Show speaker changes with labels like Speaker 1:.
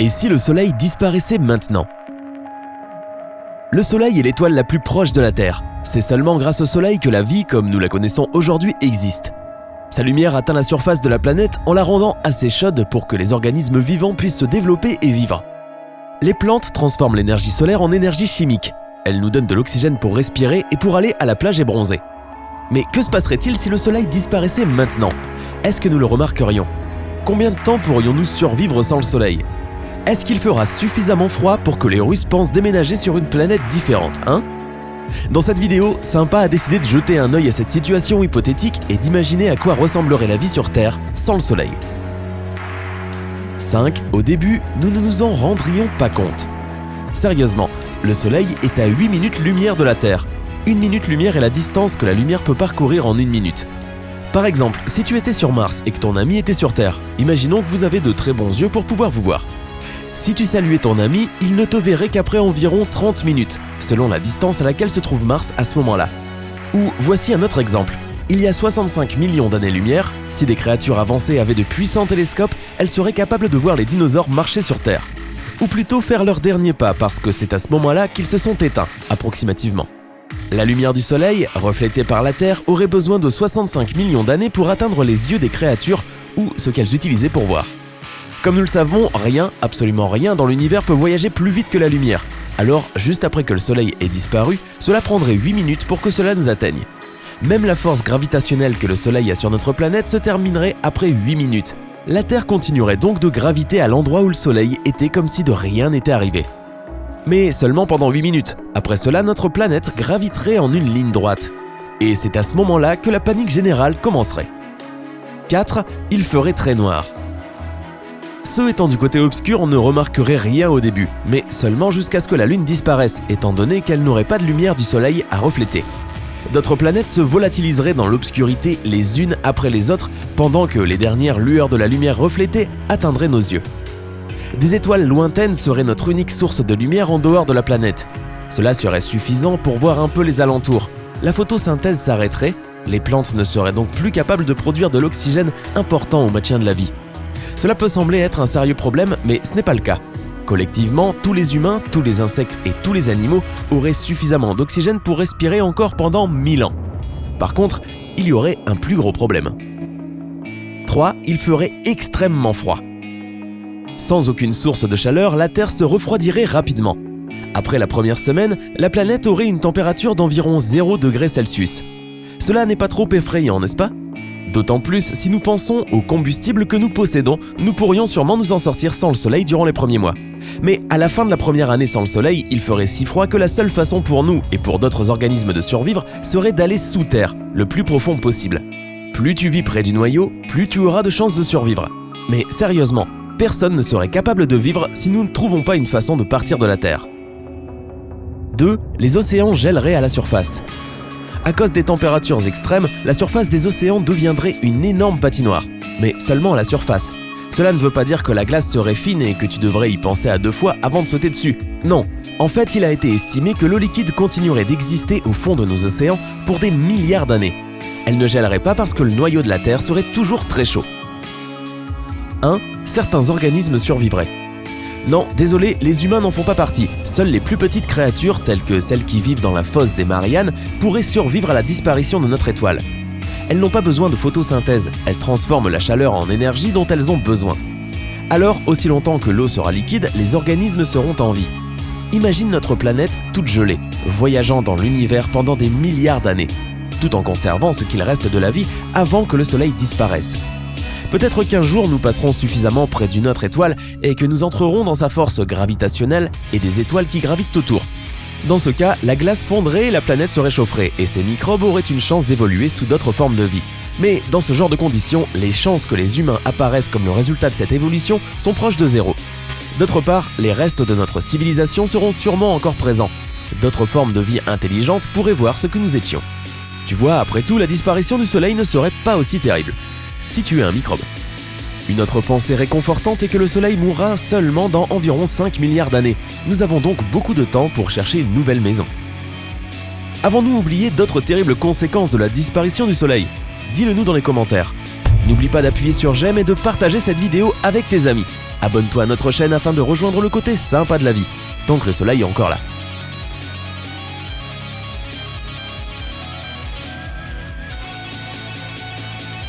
Speaker 1: Et si le Soleil disparaissait maintenant? Le Soleil est l'étoile la plus proche de la Terre. C'est seulement grâce au Soleil que la vie, comme nous la connaissons aujourd'hui, existe. Sa lumière atteint la surface de la planète en la rendant assez chaude pour que les organismes vivants puissent se développer et vivre. Les plantes transforment l'énergie solaire en énergie chimique. Elles nous donnent de l'oxygène pour respirer et pour aller à la plage et bronzer. Mais que se passerait-il si le Soleil disparaissait maintenant? Est-ce que nous le remarquerions? Combien de temps pourrions-nous survivre sans le Soleil? Est-ce qu'il fera suffisamment froid pour que les Russes pensent déménager sur une planète différente, hein? Dans cette vidéo, Sympa a décidé de jeter un œil à cette situation hypothétique et d'imaginer à quoi ressemblerait la vie sur Terre sans le Soleil. 5. Au début, nous ne nous en rendrions pas compte. Sérieusement, le Soleil est à 8 minutes-lumière de la Terre. 1 minute-lumière est la distance que la lumière peut parcourir en 1 minute. Par exemple, si tu étais sur Mars et que ton ami était sur Terre, imaginons que vous avez de très bons yeux pour pouvoir vous voir. Si tu saluais ton ami, il ne te verrait qu'après environ 30 minutes, selon la distance à laquelle se trouve Mars à ce moment-là. Ou voici un autre exemple. Il y a 65 millions d'années-lumière, si des créatures avancées avaient de puissants télescopes, elles seraient capables de voir les dinosaures marcher sur Terre. Ou plutôt faire leur dernier pas parce que c'est à ce moment-là qu'ils se sont éteints, approximativement. La lumière du Soleil, reflétée par la Terre, aurait besoin de 65 millions d'années pour atteindre les yeux des créatures ou ce qu'elles utilisaient pour voir. Comme nous le savons, rien, absolument rien dans l'univers peut voyager plus vite que la lumière. Alors, juste après que le Soleil ait disparu, cela prendrait 8 minutes pour que cela nous atteigne. Même la force gravitationnelle que le Soleil a sur notre planète se terminerait après 8 minutes. La Terre continuerait donc de graviter à l'endroit où le Soleil était comme si de rien n'était arrivé. Mais seulement pendant 8 minutes. Après cela, notre planète graviterait en une ligne droite. Et c'est à ce moment-là que la panique générale commencerait. 4. Il ferait très noir. Ceux étant du côté obscur ne remarqueraient rien au début, mais seulement jusqu'à ce que la Lune disparaisse, étant donné qu'elle n'aurait pas de lumière du Soleil à refléter. D'autres planètes se volatiliseraient dans l'obscurité les unes après les autres, pendant que les dernières lueurs de la lumière reflétée atteindraient nos yeux. Des étoiles lointaines seraient notre unique source de lumière en dehors de la planète. Cela serait suffisant pour voir un peu les alentours. La photosynthèse s'arrêterait, les plantes ne seraient donc plus capables de produire de l'oxygène important au maintien de la vie. Cela peut sembler être un sérieux problème, mais ce n'est pas le cas. Collectivement, tous les humains, tous les insectes et tous les animaux auraient suffisamment d'oxygène pour respirer encore pendant 1000 ans. Par contre, il y aurait un plus gros problème. 3. Il ferait extrêmement froid. Sans aucune source de chaleur, la Terre se refroidirait rapidement. Après la première semaine, la planète aurait une température d'environ 0 degré Celsius. Cela n'est pas trop effrayant, n'est-ce pas? D'autant plus si nous pensons au combustible que nous possédons, nous pourrions sûrement nous en sortir sans le Soleil durant les premiers mois. Mais à la fin de la première année sans le Soleil, il ferait si froid que la seule façon pour nous et pour d'autres organismes de survivre serait d'aller sous terre, le plus profond possible. Plus tu vis près du noyau, plus tu auras de chances de survivre. Mais sérieusement, personne ne serait capable de vivre si nous ne trouvons pas une façon de partir de la Terre. 2. Les océans gèleraient à la surface. À cause des températures extrêmes, la surface des océans deviendrait une énorme patinoire. Mais seulement à la surface. Cela ne veut pas dire que la glace serait fine et que tu devrais y penser à 2 fois avant de sauter dessus. Non. En fait, il a été estimé que l'eau liquide continuerait d'exister au fond de nos océans pour des milliards d'années. Elle ne gèlerait pas parce que le noyau de la Terre serait toujours très chaud. 1. Certains organismes survivraient. Non, désolé, les humains n'en font pas partie. Seules les plus petites créatures, telles que celles qui vivent dans la fosse des Mariannes, pourraient survivre à la disparition de notre étoile. Elles n'ont pas besoin de photosynthèse, elles transforment la chaleur en énergie dont elles ont besoin. Alors, aussi longtemps que l'eau sera liquide, les organismes seront en vie. Imagine notre planète toute gelée, voyageant dans l'univers pendant des milliards d'années, tout en conservant ce qu'il reste de la vie avant que le Soleil disparaisse. Peut-être qu'un jour nous passerons suffisamment près d'une autre étoile et que nous entrerons dans sa force gravitationnelle et des étoiles qui gravitent autour. Dans ce cas, la glace fondrait et la planète se réchaufferait et ces microbes auraient une chance d'évoluer sous d'autres formes de vie. Mais dans ce genre de conditions, les chances que les humains apparaissent comme le résultat de cette évolution sont proches de 0. D'autre part, les restes de notre civilisation seront sûrement encore présents. D'autres formes de vie intelligentes pourraient voir ce que nous étions. Tu vois, après tout, la disparition du Soleil ne serait pas aussi terrible. Si tu es un microbe. Une autre pensée réconfortante est que le Soleil mourra seulement dans environ 5 milliards d'années. Nous avons donc beaucoup de temps pour chercher une nouvelle maison. Avons-nous oublié d'autres terribles conséquences de la disparition du Soleil? Dis-le nous dans les commentaires. N'oublie pas d'appuyer sur j'aime et de partager cette vidéo avec tes amis. Abonne-toi à notre chaîne afin de rejoindre le côté sympa de la vie, tant que le soleil est encore là.